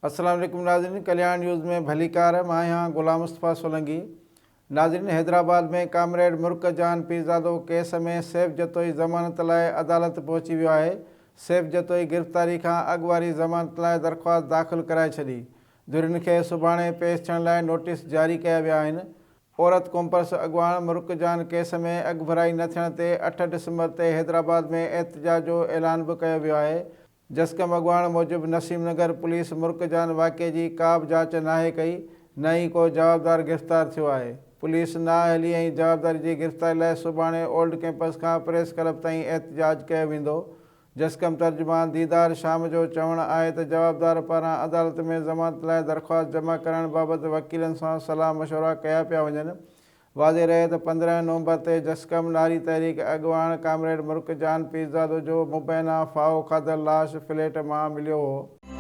अस्सलाम वालेकुम नाज़रीन, कल्याण न्यूज़ में भली कार मां यहाँ गुलाम मुस्तफ़ा सोलंकी। नाज़रीन, हैदराबाद में कामरेड मुर्कजान पीरज़ादो केस में सैफ जतोई ज़मानत लाइ अदालत पहुची वियो आहे। सैफ जतोई गिरफ़्तारी खां अॻुवारी ज़मानत लाइ दरख़्वास्त दाख़िल कराए छॾी। धुरियुनि खे सुभाणे पेश थियण लाइ नोटिस जारी कया विया आहिनि। औरत कॉम्पर्स अॻुवाण मुर्कजान केस में अॻुभराई न थियण ते 8 डिसंबर ते हैदराबाद में एहतजाज जो ऐलान बि कयो वियो आहे। जसकम अॻुवाण मूजिबि नसीम नगर पुलिस मुर्कजान वाक़े जी का बि जांच नाहे कई, न ई को जवाबदार गिरफ़्तार थियो आहे। पुलिस नाअहली ऐं जवाबदारी जी गिरफ़्तारी लाइ सुभाणे ओल्ड कैंपस खां प्रेस क्लब ताईं एहतजाज कयो वेंदो। जसकम तर्जुमान दीदार शाम जो चवणु आहे त जवाबदार पारां अदालत में ज़मानत लाइ दरख़्वास्त जमा करण बाबति वकीलनि सां सलाह मशवरा कया पिया वञनि। वाज़े रहे त 15 नवंबर ते जसकम नारी तहरीक अॻुवाण कामरेड मुर्कजान पीरज़ादो जो मुबैना फाओ खाधल लाश फ्लैट मां मिलियो हो।